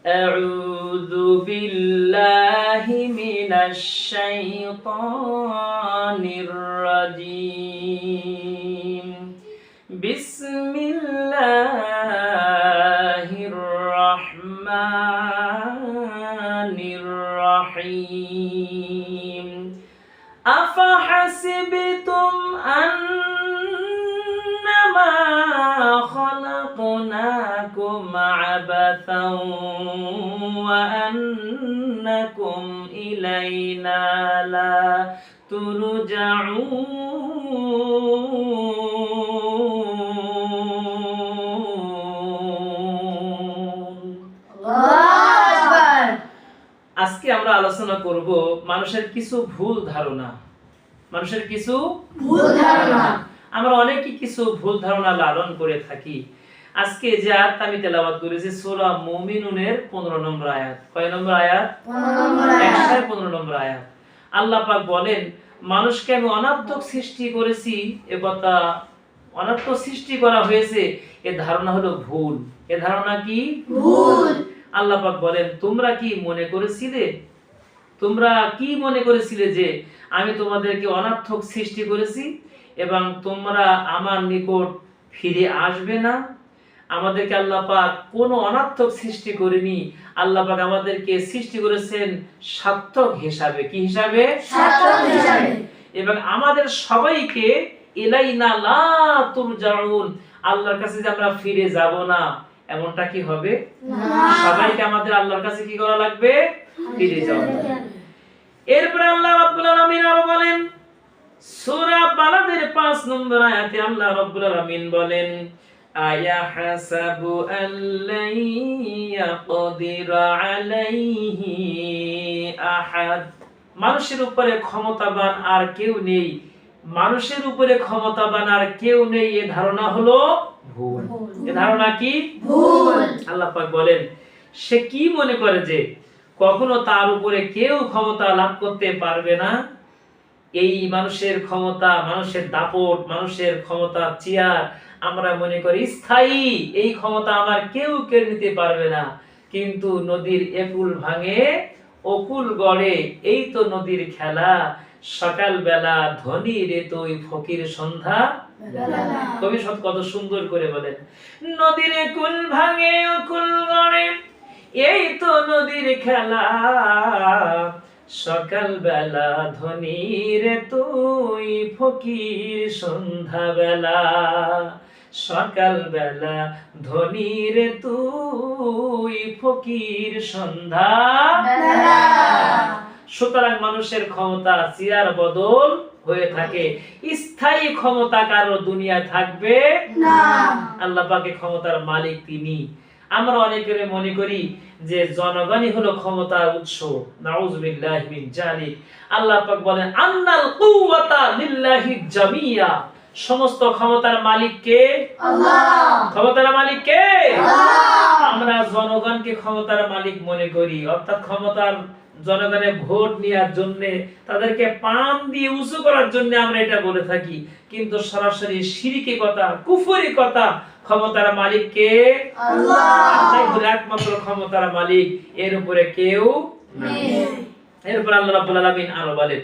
আউযু বিল্লাহি মিনাশ শাইতানির রাজীম। বিসমিল্লাহির রহমানির রহিম। আফাহাসিবতুম আন্নামা খালাকনাকুম আবাসান ওয়া আন্নাকুম ইলাইনা লা তুরজাউন। আজকে আমরা আলোচনা করব মানুষের কিছু ভুল ধারণা। আমরা অনেকেই কিছু ভুল ধারণা লালন করে থাকি। আজকে যে আয়াত আমি তেলাওয়াত করেছি সূরা মুমিনুনের 15 নম্বর আয়াত। কয় নম্বর আয়াত? 115 নম্বর আয়াত। আল্লাহ পাক বলেন, মানুষকে আমি অনাত্মক সৃষ্টি করেছি, এ কথা অনাত্মক সৃষ্টি করা হয়েছে, এ ধারণা হলো ভুল। এ ধারণা কি? ভুল। আল্লাহ পাক বলেন, তোমরা কি মনে করেছিলে যে আমি তোমাদেরকে অনার্থক সৃষ্টি করেছি এবং তোমরা আমার নিকট ফিরে আসবে না? আমাদেরকে আল্লাহ পাক কোনো অনার্থক সৃষ্টি করেনি। আল্লাহ পাক আমাদেরকে সৃষ্টি করেছেন সার্থক হিসাবে। কি হিসাবে? সার্থক হিসাবে। এবং আমাদের সবাইকে ইলাইনা লা তুরজাউন, আল্লাহর কাছে যে আমরা ফিরে যাব না, এমনটা কি হবে? না। সবাইকে আমাদের আল্লাহর কাছে কি করা লাগবে? ফিরে যাওয়া লাগবে। এরপর আল্লাহ রাব্বুল আলামিন আরো বলেন, সূরা বালাদের 5 নম্বর আয়াতে আল্লাহ রাব্বুল আলামিন বলেন, আয়াহাসাবু আল্লাই ইয়াকদিরা আলাইহি আহাদ। মানুষের উপরে ক্ষমতাবান আর কেউ নেই, মানুষের উপরে ক্ষমতাবান আর কেউ নেই, এ ধারণা হলো ভুল। এ ধারণা কি? ভুল। আল্লাহ পাক বলেন, সে কি মনে করে যে কখনো তার উপরে কেউ ক্ষমতা লাভ করতে পারবে না? এই মানুষের ক্ষমতা, মানুষের দাপট, মানুষের ক্ষমতা চেয়ার আমরা মনে করি স্থায়ী, এই ক্ষমতা আমার কেউ কেড়ে নিতে পারবে না। কিন্তু নদীর একুল ভাঙে অকুল গড়ে, এই তো নদীর খেলা। সকাল বেলা ধনী রে তুই ফকির সন্ধ্যা বেলা। কবি কত সুন্দর করে বলেন, নদীর একুল ভাঙে অকুল গড়ে, এই তো নদীর খেলা। সকাল বেলা ধনী রে তুই ফকির সন্ধ্যা বেলা। সকাল বেলা ধনী রে তুই ফকির সন্ধ্যা বেলা। সুতরাং মানুষের ক্ষমতা চিরার বদল হয়ে থাকে, স্থায়ী ক্ষমতা কারো দুনিয়ায় থাকবে না। আল্লাহ পাকের ক্ষমতার মালিক তিনি। আমরা অনেকের মনে করি যে জনগণই হলো ক্ষমতার উৎস। নাউযুবিল্লাহি মিন যালিক। আল্লাহ পাক বলেন, আন্নাল কুওয়াতা লিল্লাহি জামিয়া। সমস্ত ক্ষমতার মালিক কে? আল্লাহ। ক্ষমতার মালিক কে? আল্লাহ। আমরা জনগণকে ক্ষমতার মালিক মনে করি, অর্থাৎ ক্ষমতার জনগণের ভোট নেওয়ার জন্য, তাদেরকে পাম দিয়ে উঁচু করার জন্য আমরা এটা বলে থাকি। কিন্তু সরাসরি শিরকি কথা, কুফরি কথা। ক্ষমতার মালিক কে? আল্লাহ। আল্লাহই হলো একমাত্র ক্ষমতার মালিক, এর উপরে কেউ নেই। এরপর আল্লাহ রাব্বুল আলামিন আরো বলেন,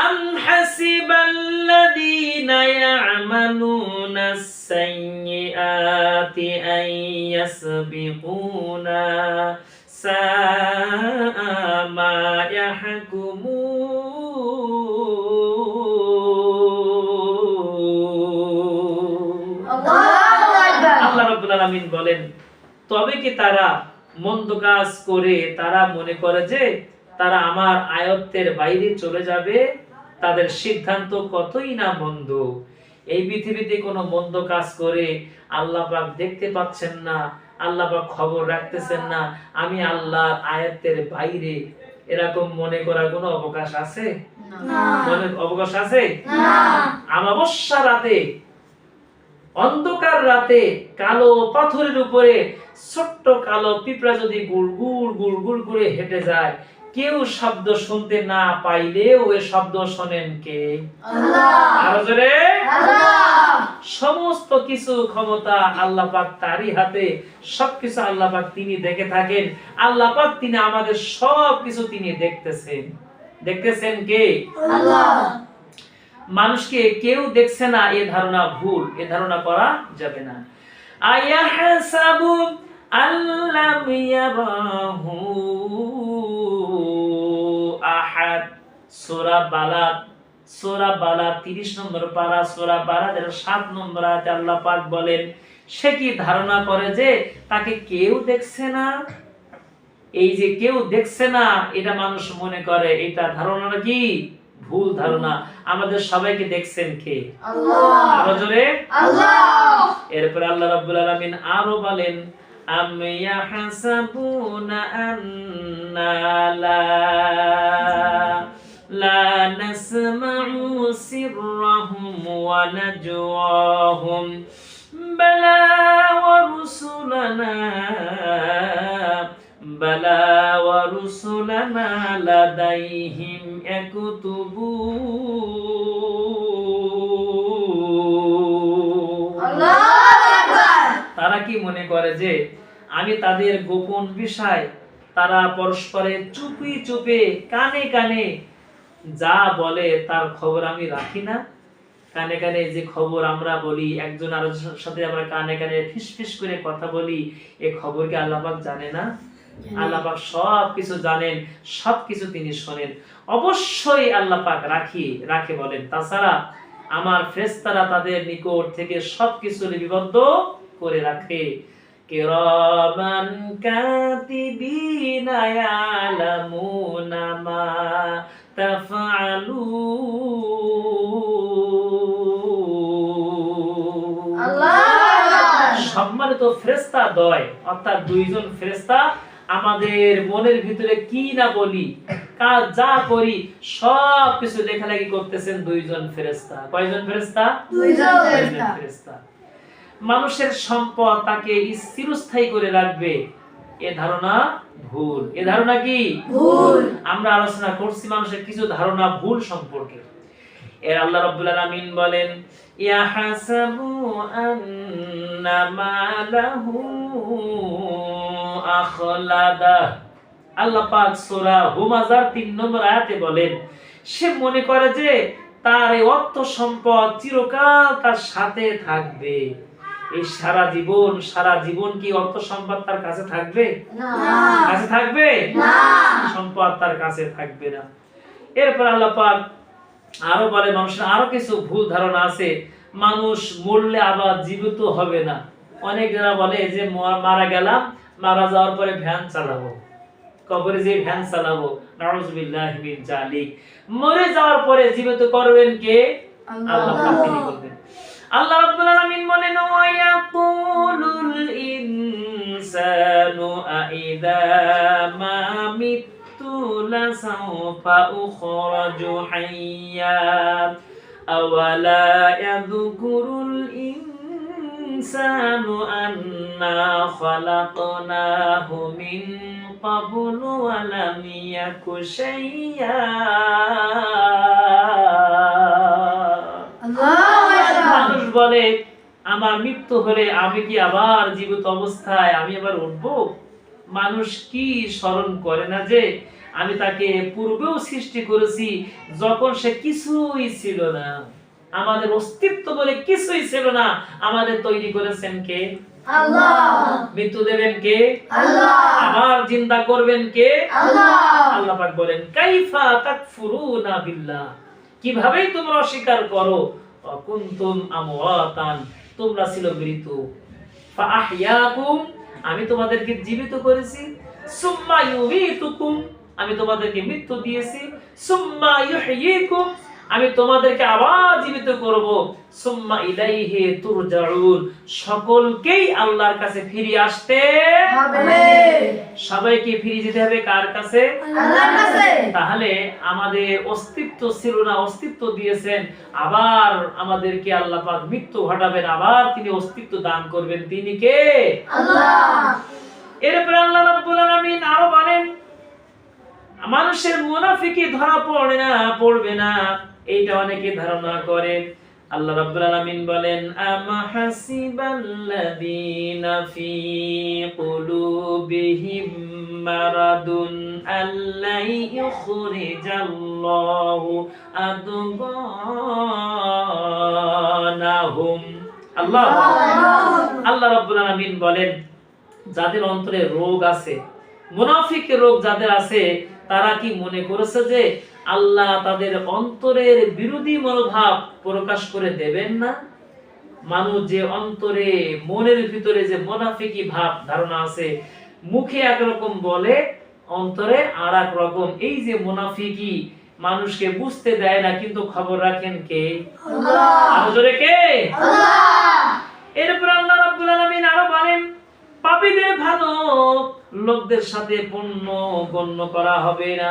আম হাসিবাল্লাযীনা ইয়া'মালুনা আস-সাইয়্যাতি আন ইয়াসবিকুনা সাআ মা ইয়াহকুমুন। আল্লাহ রাব্বুল আলামিন বলেন, তবে কি তারা মন্দ কাজ করে তারা মনে করে যে তারা আমার আয়ত্তের বাইরে চলে যাবে? তাদের সিদ্ধান্ত কতই না মন্দ। এই পৃথিবীতে কোনো মন্দ কাজ করে আল্লাহ পাক দেখতে পাচ্ছেন না, আল্লাহ পাক খবর রাখতেছেন না, আমি আল্লাহর আয়াতের বাইরে, এরকম মনে করার কোনো অবকাশ আছে? না। মনে অবকাশ আছে? না। আমাবস্যা রাতে, অন্ধকার রাতে কালো পাথরের উপরে ছোট্ট কালো পিঁপড়া যদি গুড় গুড় গুড় গুড় করে হেঁটে যায়, কেউ শব্দ শুনতে না পাইলেও ওই শব্দ শোনেন কে? আল্লাহ। আরো জোরে। আল্লাহ। সমস্ত কিছু ক্ষমতা আল্লাহ পাক তারই হাতে, সবকিছু আল্লাহ পাক তিনি দেখে থাকেন। আল্লাহ পাক তিনি আমাদের সবকিছু তিনি দেখতেছেন। দেখতেছেন কে? আল্লাহ। মানুষকে কেউ দেখছে না এ ধারণা ভুল, এ ধারণা করা যাবে না। আয়াহসাবু আল্লাম ইয়ারাহু আহাদ। সূরা বালাদ, সূরা বালাদ 30 নম্বর পারা, সূরা বালাদের 7 নম্বর আয়াতে আল্লাহ পাক বলেন, সে কি ধারণা করে যে তাকে কেউ দেখছে না? এই যে কেউ দেখছে না, এটা মানুষ মনে করে, এটা ধারণাটা কি? ভুল ধারণা। আমাদের সবাইকে দেখছেন কে? আল্লাহ। আরো জোরে। আল্লাহ। এরপর আল্লাহ রাব্বুল আলামিন আরো বলেন, আম ইয়াহসাবুনা আন্না লা নাসমাউ সিররাহুম ওয়া নাজওয়াহুম বালা ওয়া রুসুলানা লাদাইহিম ইয়াকুতুবুন। তারা কি মনে করে যে আমি তাদের গোপন বিষয় তারা পরস্পরে চুপি চুপে কানে কানে যা বলে তার খবর আমি রাখি না? কানে কানে যে খবর আমরা বলি, একজন আরেকজনের সাথে আমরা কানে কানে ফিসফিস করে কথা বলি, এই খবর কি আল্লাহ পাক জানে না? আল্লাহ পাক সবকিছু জানেন, সবকিছু তিনি শোনেন। অবশ্যই আল্লাহ পাক রাখে বলেন। তাছাড়া আমার ফেরেশতারা তাদের নিকট থেকে সবকিছু লিপিবদ্ধ করে রাখে। কিরামান কাতিবিনা ইয়ালামুনা মা তাফআলুন। সম্মানিত ফেরেশতা দ্বয়, অর্থাৎ দুইজন ফেরেশতা আমাদের মনের ভিতরে কি না বলি, কাজ যা করি সবকিছু লেখালেখি করতেছেন দুইজন ফেরেশতা। কয়জন ফেরেশতা? দুইজন ফেরেশতা। মানুষের সম্পদ তাকে চিরস্থায়ী করে রাখবে, এ ধারণা ভুল। এ ধারণা কি? ভুল। আমরা আলোচনা করছি মানুষের কিছু ধারণা ভুল সম্পর্কে। এর আল্লাহ রাব্বুল আলামিন বলেন, ইয়াহাসাবু আন্না মালাহু আখলাদা। আল্লাহ পাক সূরা হুমাযার 3 নম্বর আয়াতে বলেন, সে মনে করে যে তার এই অর্থ সম্পদ চিরকাল তার সাথে থাকবে। এই সারা জীবন কি অর্থ সম্পদ তার কাছে থাকবে? না। কাছে থাকবে না। সম্পদ তার কাছে থাকবে না। এরপর আল্লাহ পাক আরো বলে, মানুষের আরো কিছু ভুল ধারণা আছে, মানুষ মরলে আবার জীবিত হবে না। অনেকেরা বলে যে মারা গেলাম, মারা যাওয়ার পরে ভ্যান চালাবো, কবরে যে ভ্যান চালাবো। নাউযুবিল্লাহি মিন যালিক। মরে যাওয়ার পরে জীবিত করবেন কে? আল্লাহ পাক তিনি করবেন। আল্লাহ রাব্বুল আলামিন বলেন, ওয়া ইয়াকুলুল ইনসানু আইযা মা মিতু লাসাউফা উখরাজু হাইয়্যা আওয়ালা ইয়াযকুরুল ইনসানু আন্না খালাকনাহু মিন ক্বাবলু ওয়া লাম ইয়াকু শাইয়্যা। মানুষ বলে আমার মৃত্যু হলে আমি কি আবার জীবিত অবস্থায় আমি আবার উঠবো? মানুষ কি স্মরণ করে না যে আমি তাকে পূর্বেও সৃষ্টি করেছি, যখন সে কিছুই ছিল না, আমাদের অস্তিত্ব বলে কিছুই ছিল না, আমাদের তৈরি করেছেন কে? আল্লাহ। মৃত্যু দেবেন কে? আল্লাহ। আবার জিন্দা করবেন কে? আল্লাহ। আল্লাহ পাক বলেন, কাইফা তাকফুরুনা বিল্লাহ, কিভাবে তোমরা অস্বীকার করো, কুনতুম আমওয়াতান, তোমরা ছিল মৃত, ফাআহইয়াকুম, আমি তোমাদেরকে জীবিত করেছি, সুম্মা ইউমীতুকুম, আমি তোমাদেরকে মৃত্যু দিয়েছি, সুম্মা ইউহয়িকুম, আমি তোমাদেরকে আবার জীবিত করব, সুম্মা ইলাইহি তুরজাউন, সকলকেই আল্লাহর কাছে ফিরে আসতে হবে। সবাইকে ফিরে যেতে হবে কার কাছে? আল্লাহর কাছে। তাহলে আমাদের অস্তিত্ব ছিল না, অস্তিত্ব দিয়েছেন, আবার আমাদেরকে আল্লাহ পাক মৃত্যু ঘটাবেন, আবার তিনি অস্তিত্ব দান করবেন, তিনি কে? আল্লাহ। এরপর আল্লাহ রাব্বুল আলামিন আরো বলেন, মানুষের মুনাফিকি ধরা পড়বে না এইটা অনেকে ধারণা করে। আল্লাহ রাব্বুল আলামিন বলেন, আম হাসিবাল্লাযীনা ফী কুলুবিহিম মারাদুন আল্লা ইউখরিজাল্লাহু আদগানাহুম। আল্লাহ রাব্বুল আলামিন বলেন, যাদের অন্তরে রোগ আছে, মুনাফিক রোগ যাদের আছে, তারা কি মনে করেছে যে আল্লাহ তাদের অন্তরের বিরোধী মনোভাব প্রকাশ করে দেবেন না? মানুষ যে অন্তরে, মনের ভিতরে যে মুনাফিকি ভাব ধারণা আছে, মুখে একরকম বলে, অন্তরে আর এক রকম, এই যে মুনাফিকি মানুষকে বুঝতে দেয় না, কিন্তু খবর রাখেন কে? আল্লাহ। আরো জোরে কে? আল্লাহ। এরপর আল্লাহ রাব্বুল আলামিন আরো বলেন, পাপীদের ভালো লোকদের সাথে পণ্য গণ্য করা হবে না।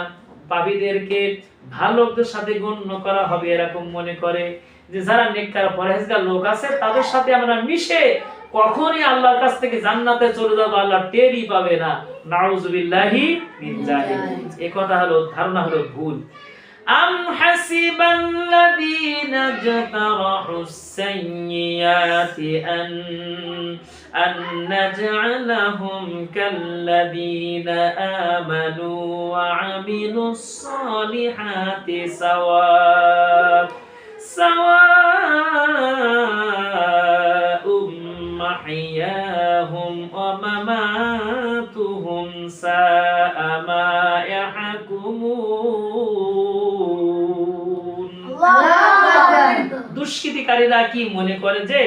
পাপীদেরকে ভালো লোকদের সাথে গণ্য করা হবে এরকম মনে করে যে যারা নেককার পরহেজগার লোক আছে তাদের সাথে আমরা মিশে কখনই আল্লাহর কাছ থেকে জান্নাতে চলে যাব, আল্লাহ টেরই পাবে না। নাউযুবিল্লাহি মিন যালিক। এই কথা হলো, ধারণা হলো ভুল। আম হাসিবাল্লাযীনা জাতারাহুস সাইয়্যাতি আন নাজআলাহুম কাল্লাযীনা আমানু ওয়া আমিলুস সালিহাতি সাওয়াউম মাহইয়াহুম ওয়া মামাতুহুম সাআ মা ইয়াহকুমুন। দুষ্কৃতিকারীরা কি মনে করে যে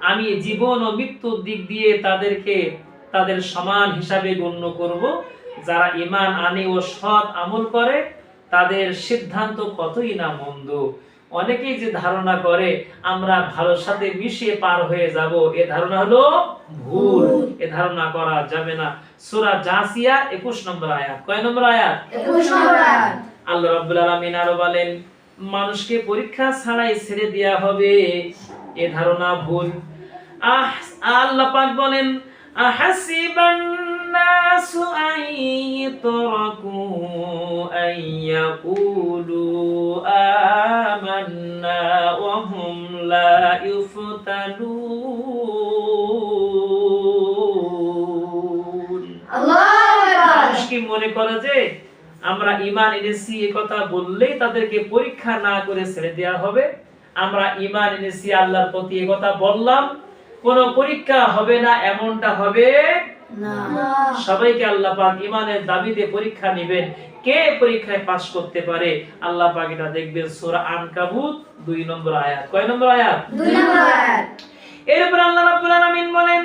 আমি জীবন ও মৃত্যুর দিক দিয়ে তাদেরকে তাদের সমান হিসাবে গণ্য করব? যারা ঈমান আনে ও সৎ আমল করে তাদের সিদ্ধান্ত কতই না মন্দ। অনেকেই যে ধারণা করে আমরা ভালোর সাথে মিশে পার হয়ে যাব, এ ধারণা হলো ভুল। এ ধারণা করা যাবে না। সূরা জাসিয়া 21 নম্বর আয়াত। কয় নম্বর আয়াত? 21 নম্বর আয়াত। আল্লাহ রাব্বুল আলামিন আরো বলেন, মানুষকে পরীক্ষা ছাড়াই ছেড়ে দেয়া হবে, এ ধারণা ভুল। আল্লাহ পাক বলেন, আহাসিবান নাসু আইয়ুতরাকু আইয়াকুলু আমান্না ওয়া হুম লা ইফতানুন। আল্লাহু আকবার। মানুষ কি মনে করে যে আমরা ঈমান এনেছি এই কথা বললেই তাদেরকে পরীক্ষা না করে ছেড়ে দেওয়া হবে? আমরা ঈমান এনেছি আল্লাহর প্রতি এই কথা বললাম, কোনো পরীক্ষা হবে না, এমনটা হবে না। সবাইকে আল্লাহ পাক ঈমানের দাবিতে পরীক্ষা নেবেন। কে পরীক্ষায় পাস করতে পারে আল্লাহ পাক এটা দেখবেন সূরা আনকাবুত 2 নম্বর আয়াত। কয় নম্বর আয়াত? 2 নম্বর আয়াত। এরপর আল্লাহ রাব্বুল আলামিন বলেন,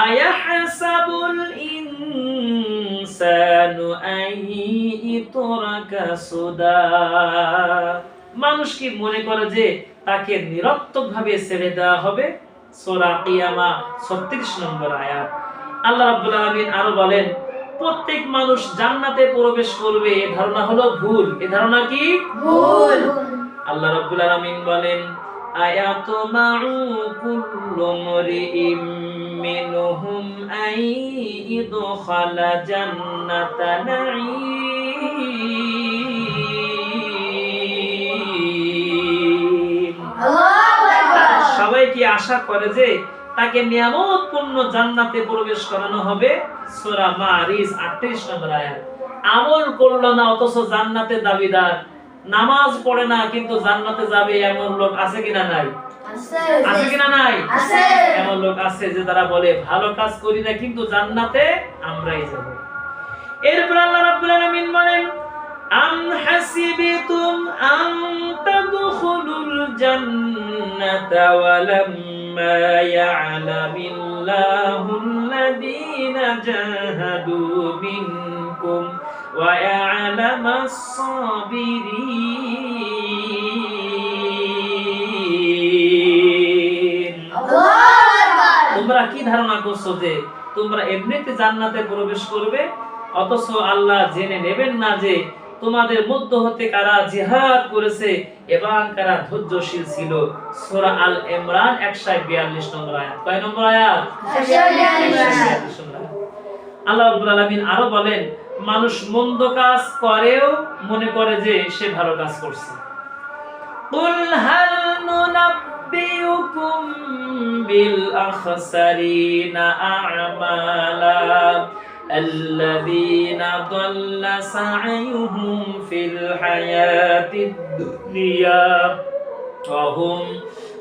আয়াহসাবুল ইনসানু আইয়ুতরাকা সুদা। মানুষ কি মনে করে যে তাকে নিরর্থকভাবে ছেড়ে দেওয়া হবে? সূরা কিয়ামা 36 নম্বর আয়াত। আল্লাহ রাব্বুল আলামিন আরো বলেন, প্রত্যেক মানুষ জান্নাতে প্রবেশ করবে, এই ধারণা হলো ভুল। এই ধারণা কি? ভুল। আল্লাহ রাব্বুল আলামিন বলেন, আয়াতুমাউ কুল্লু মরিইম মিনহুম আইয়ুদখালা জান্নাতা নাঈম। আল্লাহু আকবার। সবাই কি আশা করে যে তাকে নিয়ামতপূর্ণ জান্নাতে প্রবেশ করানো হবে? সূরা মারিজ 38 নম্বর আয়াত। আমল করলো না অথচ জান্নাতের দাবিদার, নামাজ পড়ে না কিন্তু জান্নাতে যাবে, এমন লোক আছে কিনা নাই? আছে কিনা নাই? আছে। এমন লোক আছে যে তারা বলে ভালো কাজ করি না কিন্তু জান্নাতে আমরাই যাব। এরপর আল্লাহ রাব্বুল আলামিন বলেন, আম হাসিবিতুম আন তাদখুলুল জান্নাতা ওয়া লাম্মা ইয়া'লামিল্লাহুল্লাযীনা জাহাদু মিনকুম ওয়া ইয়া'লামাস সাবিরিন। আল্লাহু আকবার। তোমরা কি ধারণা করছো যে তোমরা এমনিতে জান্নাতে প্রবেশ করবে, অথচ আল্লাহ জেনে নেবেন না যে তোমাদের মধ্য হতে কারা জিহাদ করেছে এবং কারা ধৈর্যশীল ছিল? সূরা আল ইমরান 142 নম্বর আয়াত। কয় নম্বর আয়াত? 142 আল্লাহ রাব্বুল আলামিন আরো বলেন, মানুষ মন্দ কাজ করেও মনে করে যে সে ভালো কাজ করছে। কুল হাল নুনাব্বিউকুম বিল আখসারিনা আ'মালা আল্লাযীনা দাল্লা সা'য়ুহুম ফিল হায়াতিদ দুনিয়া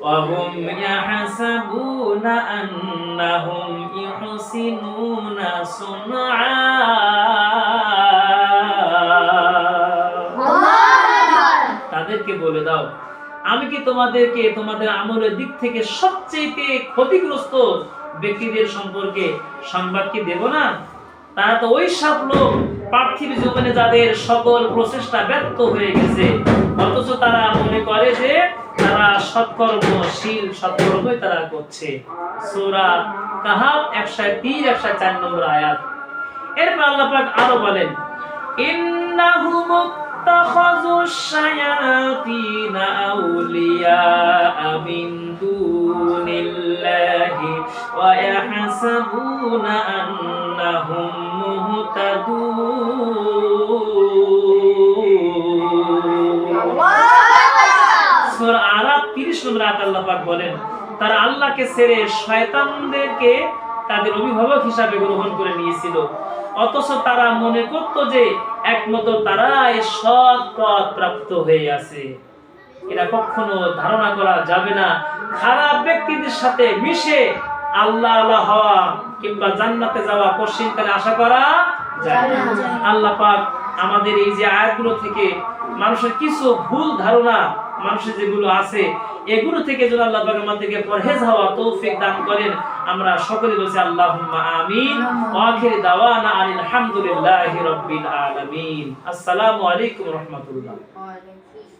وهم يحسبون أنهم يحسنون صنعا তাদেরকে বলে দাও, আমি কি তোমাদেরকে তোমাদের আমলের দিক থেকে সবচেয়ে ক্ষতিগ্রস্ত ব্যক্তিদের সম্পর্কে সংবাদ কি দেব না? তারা তো ওই সব লোক পার্থিব জীবনে যাদের সকল প্রচেষ্টা ব্যর্থ হয়ে গেছে, অথচ তারা মনে করে যে তারা সৎকর্মশীল, সৎকর্মই তারা করছে। সূরা কাহাফ 103-104 নম্বর আয়াত। এরপর আল্লাহ পাক আরো বলেন, ইন্নাহুম ইত্তাখাযুশ শায়াতিনা আউলিয়া মিন দুনিল্লাহি ওয়া ইয়াহসাবুনা আন্নাহুম মুহতাদুন। সূরা আরাফ 30 নম্বর আয়াতে আল্লাহ পাক বলেন, তারা আল্লাহকে ছেড়ে শয়তানদেরকে তাদের অভিভাবক হিসাবে গ্রহণ করে নিয়েছিল, অথচ তারা মনে করত যে একমাত্র তারাই সৎ পথ প্রাপ্ত হয়ে আছে। এটা কখনো ধারণা করা যাবে না। খারাপ ব্যক্তিদের সাথে মিশে আল্লাহ আল্লাহ হওয়া কিংবা জান্নাতে যাওয়া পশ্চিমকালে আশা করা যায় না। আল্লাহ পাক আমাদের এই যে আয়াতগুলো থেকে মানুষের কিছু ভুল ধারণা মানুষের যেগুলো আছে এগুলো থেকে যেন আল্লাহ পাক আমাদেরকে পরহেজ হওয়া তৌফিক দান করেন। আমরা সকলে বলছি আল্লাহুম্মা আমিন। ওয়া আখির দাওয়ানা আলহামদুলিল্লাহি রাব্বিল আলামিন। আসসালামু আলাইকুম ওয়া রাহমাতুল্লাহ।